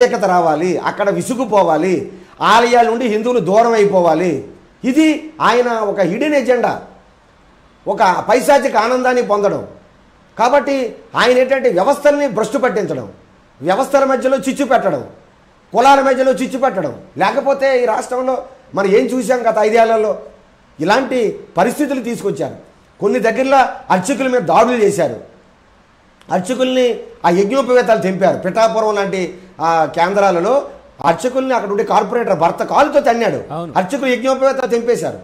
ప్రత్యేకత రావాలి, అక్కడ విసుగుపోవాలి, ఆలయాల నుండి హిందువులు దూరం అయిపోవాలి. ఇది ఆయన ఒక హిడెన్ ఎజెండా, ఒక పైశాచిక ఆనందాన్ని పొందడం. కాబట్టి ఆయన ఏంటంటే వ్యవస్థల్ని భ్రష్టు పట్టించడం, వ్యవస్థల మధ్యలో చిచ్చు పెట్టడం, కులాల మధ్యలో చిచ్చు పెట్టడం. లేకపోతే ఈ రాష్ట్రంలో మనం ఏం చూసాం గత 5 ఏళ్లలో ఇలాంటి పరిస్థితులు తీసుకొచ్చారు. కొన్ని దగ్గరలో అర్చకుల మీద దాడులు చేశారు, అర్చకుల్ని ఆ యజ్ఞోపవేతాలు తెంపారు. పిఠాపురం లాంటి కేంద్రాలలో అర్చకుల్ని అక్కడ ఉండే కార్పొరేటర్ భర్త కాలుతో తన్నాడు, అర్చకులు యజ్ఞోపవేతాలు తెంపేశారు.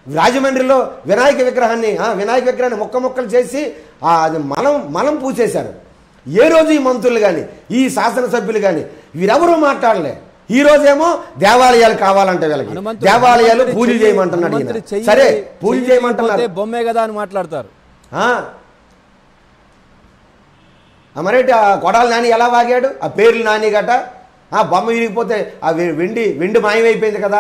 రాజమండ్రిలో వినాయక విగ్రహాన్ని ముక్కలు చేసి అది మలం పూసేశారు. ఏ రోజు ఈ మంత్రులు కానీ ఈ శాసనసభ్యులు కానీ వీరెవరూ మాట్లాడలే. ఈ రోజేమో దేవాలయాలు కావాలంటే వీళ్ళకి దేవాలయాలు పూజ చేయమంటున్నాడు. సరే పూజ చేయమంటున్నారు, బొమ్మే కదా అని మాట్లాడతారు. మరేంటి ఆ కొడాల నాని ఎలా వాగాడు, ఆ పేర్లు నాని గట బొమ్మ విరిగిపోతే ఆ వెండి మాయమైపోయింది కదా,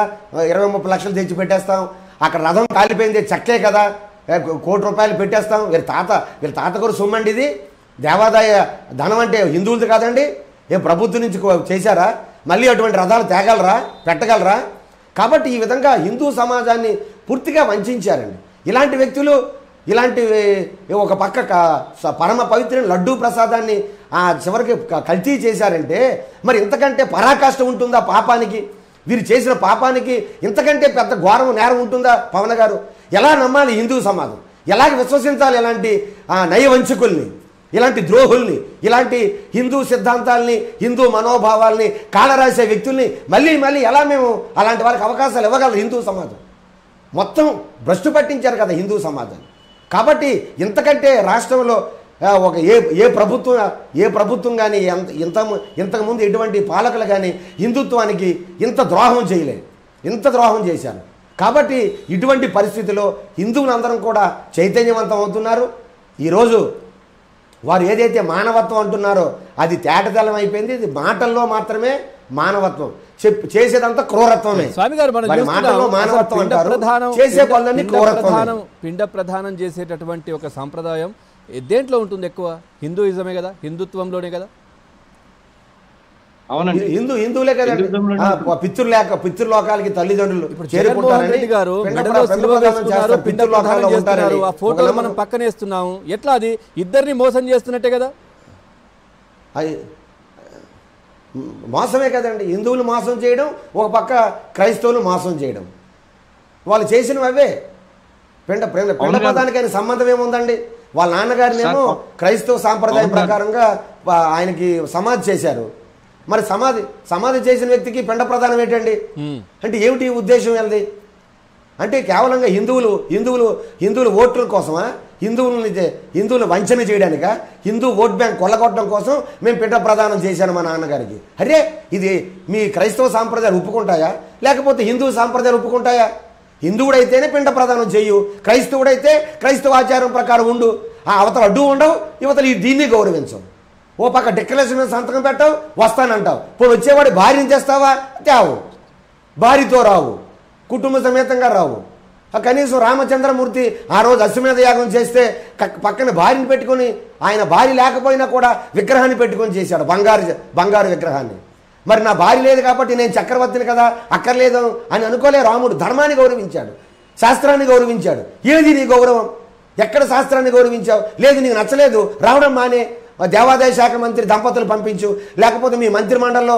20-30 లక్షలు తెచ్చి పెట్టేస్తాం. అక్కడ రథం కాలిపోయింది, చెక్కే కదా, ₹1 కోటి పెట్టేస్తాం. వీళ్ళ తాత గారు సొమ్మండి ఇది. దేవాదాయ ధనం అంటే హిందువులది కాదండి. ఏం ప్రభుత్వం నుంచి చేశారా? మళ్ళీ అటువంటి రథాలు తేగలరా, పెట్టగలరా? కాబట్టి ఈ విధంగా హిందూ సమాజాన్ని పూర్తిగా వంచారండి ఇలాంటి వ్యక్తులు. ఇలాంటి ఒక పక్క పరమ పవిత్ర లడ్డూ ప్రసాదాన్ని చివరికి కల్తీ చేశారంటే మరి ఇంతకంటే పరాకాష్ట ఉంటుందా పాపానికి? వీరు చేసిన పాపానికి ఇంతకంటే పెద్ద ఘోరం నేరం ఉంటుందా? పవన్ గారు ఎలా నమ్మాలి హిందూ సమాజం? ఎలాగ విశ్వసించాలి ఇలాంటి నయవంచకుల్ని, ఇలాంటి ద్రోహుల్ని, ఇలాంటి హిందూ సిద్ధాంతాలని, హిందూ మనోభావాల్ని కాలరాసే వ్యక్తుల్ని మళ్ళీ ఎలా మేము అలాంటి వాళ్ళకి అవకాశాలు ఇవ్వగలరు? హిందూ సమాజం మొత్తం భ్రష్టు పట్టించారు కదా హిందూ సమాజాన్ని. కాబట్టి ఇంతకంటే రాష్ట్రంలో ఒక ఏ ప్రభుత్వం కానీ ఇంతకుముందు ఎటువంటి పాలకులు కానీ హిందుత్వానికి ఇంత ద్రోహం చేయలేదు, ఇంత ద్రోహం చేశారు. కాబట్టి ఇటువంటి పరిస్థితిలో హిందువులందరం కూడా చైతన్యవంతం అవుతున్నారు. ఈరోజు వారు ఏదైతే మానవత్వం అంటున్నారో అది తేటతెల్లం అయిపోయింది. ఇది మాటల్లో మాత్రమే మానవత్వం, చేసేదంతా క్రూరత్వమే. స్వామి గారు మాటల్లో మానవత్వం అంటారు, చేసే పనులన్నీ క్రూరత్వం. పిండ ప్రధానం చేసేటటువంటి ఒక సాంప్రదాయం దేంట్లో ఉంటుంది ఎక్కువ? హిందూయిజమే కదా, హిందుత్వంలోనే కదా. అవునండి, హిందువులే కదండి. పితృలోకాలకి తల్లిదండ్రులు ఆ ఫోటోలు మనం పక్కనేస్తున్నాము. ఎట్లా అది ఇద్దరిని మోసం చేస్తున్నట్టే కదా. అది మోసమే కదండి. హిందువులు మోసం చేయడం, ఒక పక్క క్రైస్తవులు మోసం చేయడం, వాళ్ళు చేసినవి అవే. పిండ ప్రధానికైన సంబంధం ఏముందండి? వాళ్ళ నాన్నగారినేమో క్రైస్తవ సాంప్రదాయం ప్రకారంగా ఆయనకి సమాధి చేశారు. మరి సమాధి చేసిన వ్యక్తికి పిండ ప్రధానం ఏంటండి? అంటే ఏమిటి ఉద్దేశం వెళ్ళది? అంటే కేవలంగా హిందువులు ఓట్ల కోసమా? హిందువులు వంచన చేయడానికా? హిందూ ఓట్ బ్యాంక్ కొల్లగొట్టడం కోసం మేము పిండ ప్రదానం చేశాను మా నాన్నగారికి. అరే ఇది మీ క్రైస్తవ సాంప్రదాయాలు ఒప్పుకుంటాయా, లేకపోతే హిందూ సాంప్రదాయాలు ఒప్పుకుంటాయా? హిందువుడైతేనే పిండ ప్రదానం చేయు, క్రైస్తవుడైతే క్రైస్తవ ఆచారం ప్రకారం ఉండు. అవతల అడ్డు ఉండవు, యువతలు దీన్ని గౌరవించవు. ఓ పక్క డిక్లరేషన్ మీద సంతకం పెట్టావు, వస్తానంటావు. ఇప్పుడు వచ్చేవాడు భార్యని తెస్తావా? తేవు. భార్యతో రావు, కుటుంబ సమేతంగా రావు. కనీసం రామచంద్రమూర్తి ఆ రోజు అశ్వమేధ యాగం చేస్తే పక్కన భార్యని పెట్టుకొని, ఆయన భార్య లేకపోయినా కూడా విగ్రహాన్ని పెట్టుకొని చేశాడు, బంగారు విగ్రహాన్ని. మరి నా భార్య లేదు కాబట్టి నేను చక్రవర్తిని కదా, అక్కర్లేదు అని అనుకోలే. రాముడు ధర్మాన్ని గౌరవించాడు, శాస్త్రాన్ని గౌరవించాడు. ఏది నీ గౌరవం? ఎక్కడ శాస్త్రాన్ని గౌరవించావు? లేదు, నీకు నచ్చలేదు, రావడం మానే, దేవాదాయ శాఖ మంత్రి దంపతులు పంపించు, లేకపోతే మీ మంత్రిమండలిలో